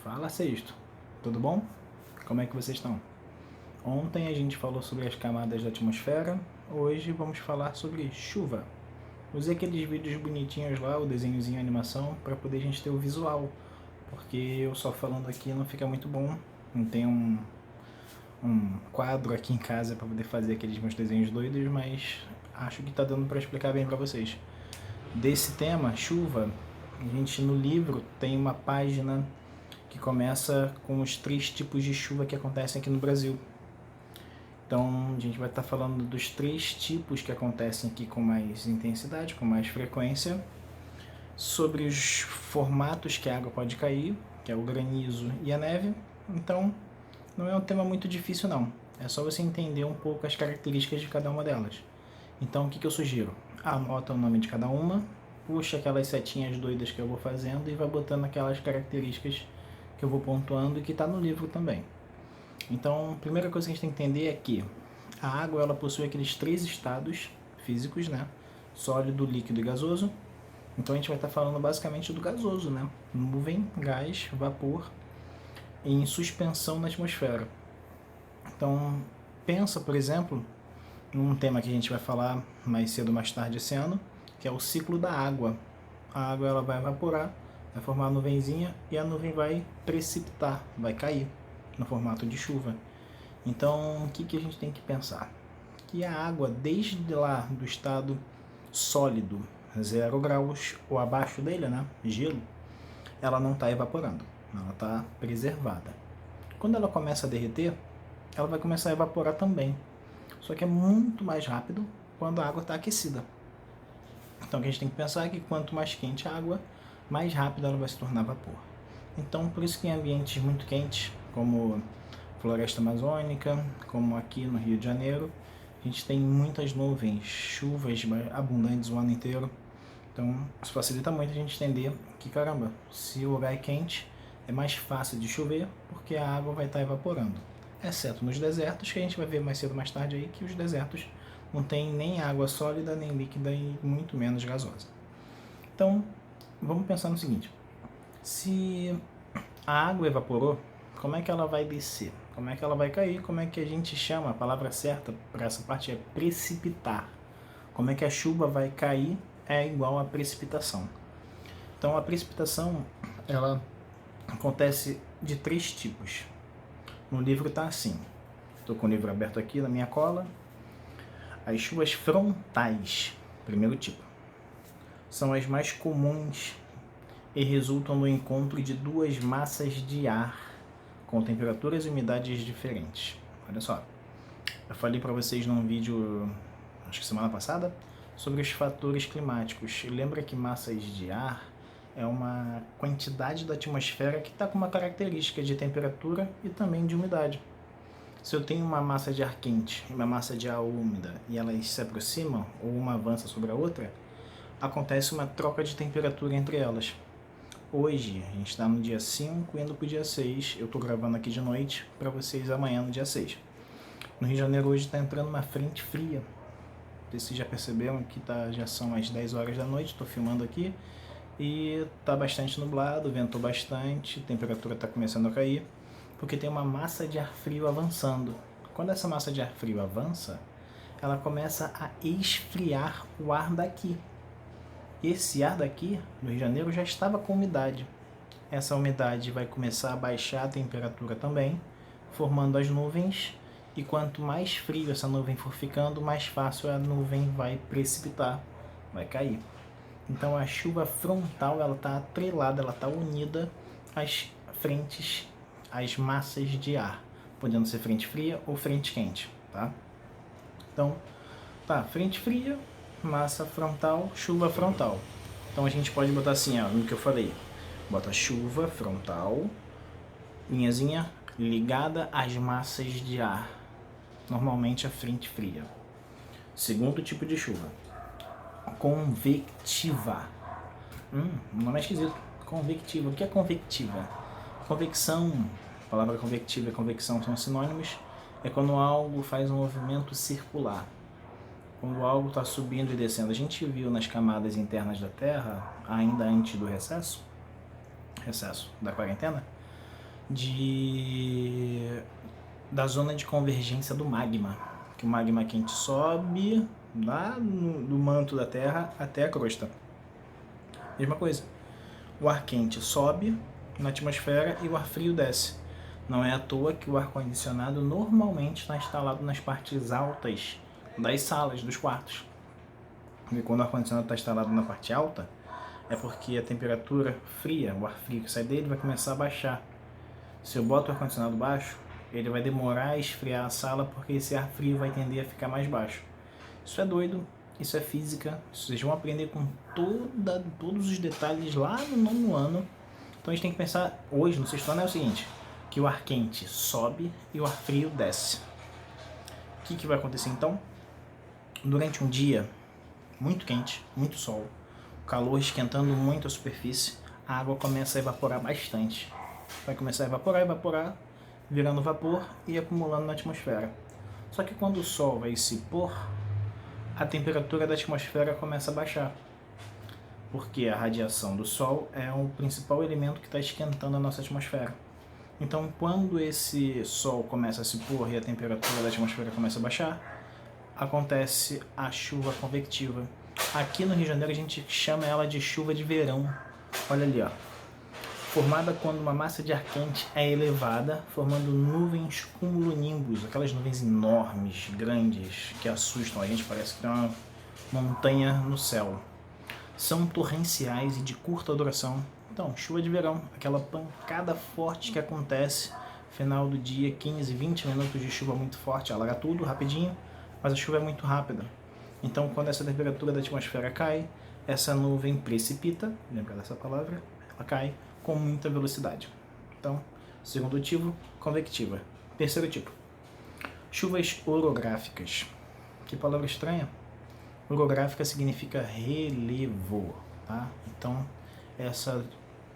Fala, Sexto. Tudo bom? Como é que vocês estão? Ontem a gente falou sobre as camadas da atmosfera, hoje vamos falar sobre chuva. Usei aqueles vídeos bonitinhos lá, o desenhozinho, a animação, para poder a gente ter o visual, porque eu só falando aqui não fica muito bom. Não tem um quadro aqui em casa para poder fazer aqueles meus desenhos doidos, mas acho que tá dando para explicar bem para vocês. Desse tema, chuva, a gente no livro tem uma página que começa com os 3 tipos de chuva que acontecem aqui no Brasil. Então a gente vai estar falando dos 3 tipos que acontecem aqui com mais intensidade, com mais frequência, sobre os formatos que a água pode cair, que é o granizo e a neve. Então não é um tema muito difícil não, é só você entender um pouco as características de cada uma delas. Então o que eu sugiro? Anota o nome de cada uma, puxa aquelas setinhas doidas que eu vou fazendo e vai botando aquelas características que eu vou pontuando e que está no livro também. Então, a primeira coisa que a gente tem que entender é que a água ela possui aqueles 3 estados físicos, né? Sólido, líquido e gasoso. Então a gente vai estar falando basicamente do gasoso, né? Nuvem, gás, vapor em suspensão na atmosfera. Então, pensa, por exemplo, num tema que a gente vai falar mais cedo ou mais tarde esse ano, que é o ciclo da água. A água ela vai evaporar, vai formar a nuvenzinha e a nuvem vai precipitar, vai cair no formato de chuva. Então, o que a gente tem que pensar? Que a água, desde lá do estado sólido, 0 graus ou abaixo dele, né, gelo, ela não está evaporando, ela está preservada. Quando ela começa a derreter, ela vai começar a evaporar também, só que é muito mais rápido quando a água está aquecida. Então, o que a gente tem que pensar é que quanto mais quente a água, mais rápido ela vai se tornar vapor. Então, por isso que em ambientes muito quentes, como floresta amazônica, como aqui no Rio de Janeiro, a gente tem muitas nuvens, chuvas abundantes o ano inteiro. Então, isso facilita muito a gente entender que, caramba, se o lugar é quente, é mais fácil de chover, porque a água vai estar evaporando. Exceto nos desertos, que a gente vai ver mais cedo ou mais tarde aí, que os desertos não tem nem água sólida, nem líquida e muito menos gasosa. Então, vamos pensar no seguinte: se a água evaporou, como é que ela vai descer? Como é que ela vai cair? Como é que a gente chama? A palavra certa para essa parte é precipitar. Como é que a chuva vai cair é igual a precipitação. Então a precipitação ela acontece de 3 tipos. No livro está assim. Estou com o livro aberto aqui na minha cola. As chuvas frontais, primeiro tipo, são as mais comuns e resultam no encontro de 2 massas de ar com temperaturas e umidades diferentes. Olha só, eu falei para vocês num vídeo, acho que semana passada, sobre os fatores climáticos. E lembra que massas de ar é uma quantidade da atmosfera que está com uma característica de temperatura e também de umidade. Se eu tenho uma massa de ar quente e uma massa de ar úmida e elas se aproximam ou uma avança sobre a outra, acontece uma troca de temperatura entre elas. Hoje, a gente está no dia 5 indo para o dia 6, eu estou gravando aqui de noite para vocês amanhã no dia 6. No Rio de Janeiro hoje está entrando uma frente fria. Vocês já perceberam que já são as 10 horas da noite, estou filmando aqui e está bastante nublado, ventou bastante, a temperatura está começando a cair, porque tem uma massa de ar frio avançando. Quando essa massa de ar frio avança, ela começa a esfriar o ar daqui. Esse ar daqui, no Rio de Janeiro, já estava com umidade. Essa umidade vai começar a baixar a temperatura também, formando as nuvens, e quanto mais frio essa nuvem for ficando, mais fácil a nuvem vai precipitar, vai cair. Então a chuva frontal ela está atrelada, ela está unida às frentes, às massas de ar, podendo ser frente fria ou frente quente, tá? Então, tá, frente fria, massa frontal, chuva frontal. Então a gente pode botar assim, ó, no que eu falei. Bota chuva frontal, linhazinha ligada às massas de ar, normalmente a frente fria. Segundo tipo de chuva, convectiva. O nome é esquisito. Convectiva. O que é convectiva? Convecção, a palavra convectiva e convecção são sinônimos. É quando algo faz um movimento circular. Quando algo está subindo e descendo. A gente viu nas camadas internas da Terra, ainda antes do recesso da quarentena, da zona de convergência do magma, que o magma quente sobe lá do manto da Terra até a crosta. Mesma coisa, o ar quente sobe na atmosfera e o ar frio desce. Não é à toa que o ar-condicionado normalmente está instalado nas partes altas das salas, dos quartos. E quando o ar-condicionado está instalado na parte alta, é porque a temperatura fria, o ar frio que sai dele, vai começar a baixar. Se eu boto o ar-condicionado baixo, ele vai demorar a esfriar a sala porque esse ar frio vai tender a ficar mais baixo. Isso é doido, isso é física, vocês vão aprender com todos os detalhes lá no nono ano. Então a gente tem que pensar hoje, no sexto ano, é o seguinte, que o ar quente sobe e o ar frio desce. O que vai acontecer então? Durante um dia muito quente, muito sol, o calor esquentando muito a superfície, a água começa a evaporar bastante. Vai começar a evaporar, virando vapor e acumulando na atmosfera. Só que quando o sol vai se pôr, a temperatura da atmosfera começa a baixar. Porque a radiação do sol é o principal elemento que está esquentando a nossa atmosfera. Então, quando esse sol começa a se pôr e a temperatura da atmosfera começa a baixar, acontece a chuva convectiva. Aqui no Rio de Janeiro a gente chama ela de chuva de verão. Olha ali, ó. Formada quando uma massa de ar quente é elevada, formando nuvens cumulonimbus, aquelas nuvens enormes, grandes, que assustam a gente, parece que tem uma montanha no céu. São torrenciais e de curta duração. Então, chuva de verão, aquela pancada forte que acontece final do dia, 15, 20 minutos de chuva muito forte, alaga tudo rapidinho, mas a chuva é muito rápida. Então, quando essa temperatura da atmosfera cai, essa nuvem precipita, lembra dessa palavra? Ela cai com muita velocidade. Então, segundo tipo, convectiva. Terceiro tipo, chuvas orográficas. Que palavra estranha? Orográfica significa relevo, tá? Então, essa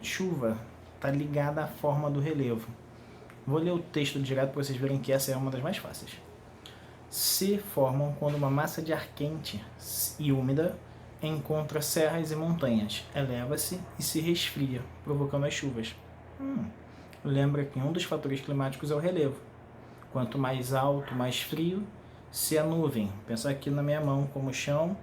chuva está ligada à forma do relevo. Vou ler o texto direto para vocês verem que essa é uma das mais fáceis. Se formam quando uma massa de ar quente e úmida encontra serras e montanhas, eleva-se e se resfria, provocando as chuvas. Lembra que um dos fatores climáticos é o relevo. Quanto mais alto, mais frio. Se a nuvem, pensar aqui na minha mão como chão,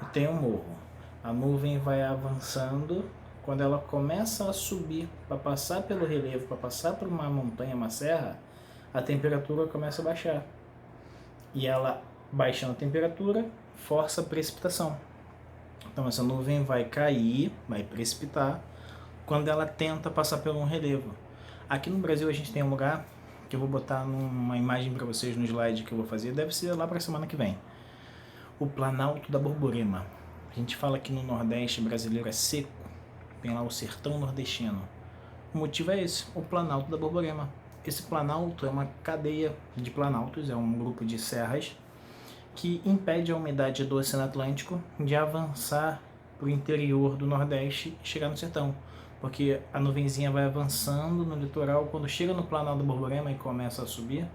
e tem um morro. A nuvem vai avançando, quando ela começa a subir para passar pelo relevo, para passar por uma montanha, uma serra, a temperatura começa a baixar. E ela, baixando a temperatura, força a precipitação. Então essa nuvem vai cair, vai precipitar, quando ela tenta passar por um relevo. Aqui no Brasil a gente tem um lugar que eu vou botar numa imagem para vocês no slide que eu vou fazer, deve ser lá para a semana que vem. O Planalto da Borborema. A gente fala que no Nordeste brasileiro é seco, tem lá o sertão nordestino. O motivo é esse, o Planalto da Borborema. Esse planalto é uma cadeia de planaltos, é um grupo de serras que impede a umidade do Oceano Atlântico de avançar para o interior do Nordeste e chegar no sertão. Porque a nuvenzinha vai avançando no litoral, quando chega no Planalto da Borborema e começa a subir,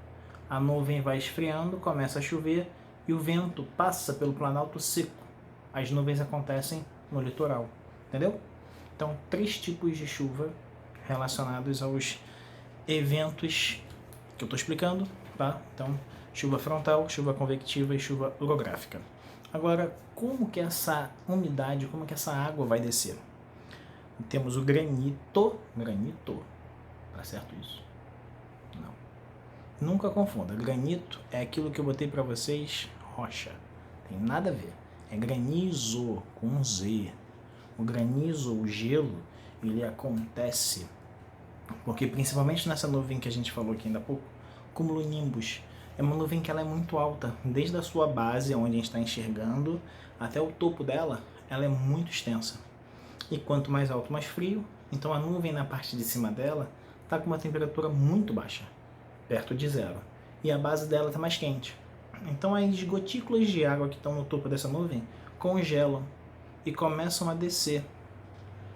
a nuvem vai esfriando, começa a chover e o vento passa pelo Planalto seco. As nuvens acontecem no litoral, entendeu? Então, 3 tipos de chuva relacionados aos eventos que eu estou explicando, tá? Então, chuva frontal, chuva convectiva e chuva orográfica. Agora, como que essa umidade, como que essa água vai descer? Temos o granito, tá certo isso? Não. Nunca confunda, granito é aquilo que eu botei para vocês, rocha. Tem nada a ver. É granizo, com um Z. O granizo, o gelo, ele acontece porque principalmente nessa nuvem que a gente falou aqui ainda há pouco, cumulonimbus, é uma nuvem que ela é muito alta, desde a sua base, onde a gente está enxergando, até o topo dela, ela é muito extensa. E quanto mais alto, mais frio. Então a nuvem na parte de cima dela está com uma temperatura muito baixa, perto de zero. E a base dela está mais quente. Então as gotículas de água que estão no topo dessa nuvem congelam e começam a descer.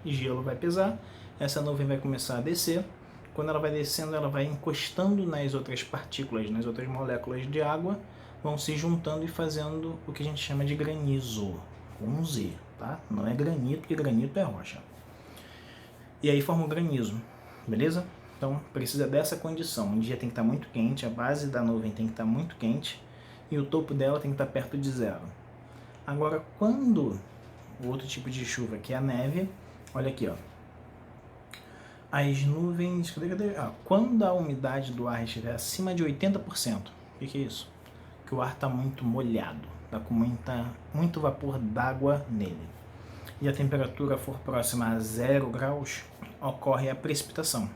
E gelo vai pesar, essa nuvem vai começar a descer. Quando ela vai descendo, ela vai encostando nas outras partículas, nas outras moléculas de água, vão se juntando e fazendo o que a gente chama de granizo, com um Z, tá? Não é granito, porque granito é rocha. E aí forma o granizo, beleza? Então precisa dessa condição. Um dia tem que estar muito quente, a base da nuvem tem que estar muito quente e o topo dela tem que estar perto de zero. Agora, quando o outro tipo de chuva, que é a neve, olha aqui, ó. As nuvens... quando a umidade do ar estiver acima de 80%, o que é isso? Que o ar está muito molhado, está com muito vapor d'água nele. E a temperatura for próxima a 0 graus, ocorre a precipitação.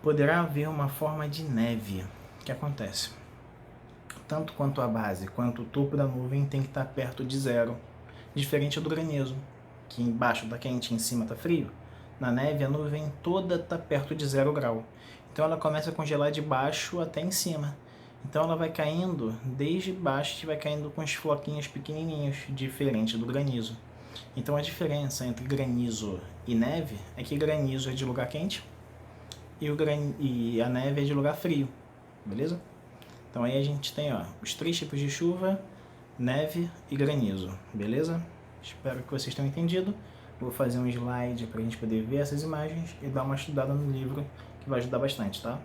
Poderá haver uma forma de neve. O que acontece? Tanto quanto a base quanto o topo da nuvem tem que estar perto de zero. Diferente do granizo, que embaixo está quente e em cima está frio. Na neve, a nuvem toda está perto de 0 grau. Então ela começa a congelar de baixo até em cima. Então ela vai caindo desde baixo e vai caindo com os floquinhos pequenininhos, diferente do granizo. Então a diferença entre granizo e neve é que granizo é de lugar quente e a neve é de lugar frio, beleza? Então aí a gente tem, ó, os 3 tipos de chuva, neve e granizo, beleza? Espero que vocês tenham entendido. Vou fazer um slide para a gente poder ver essas imagens e dar uma estudada no livro, que vai ajudar bastante, tá?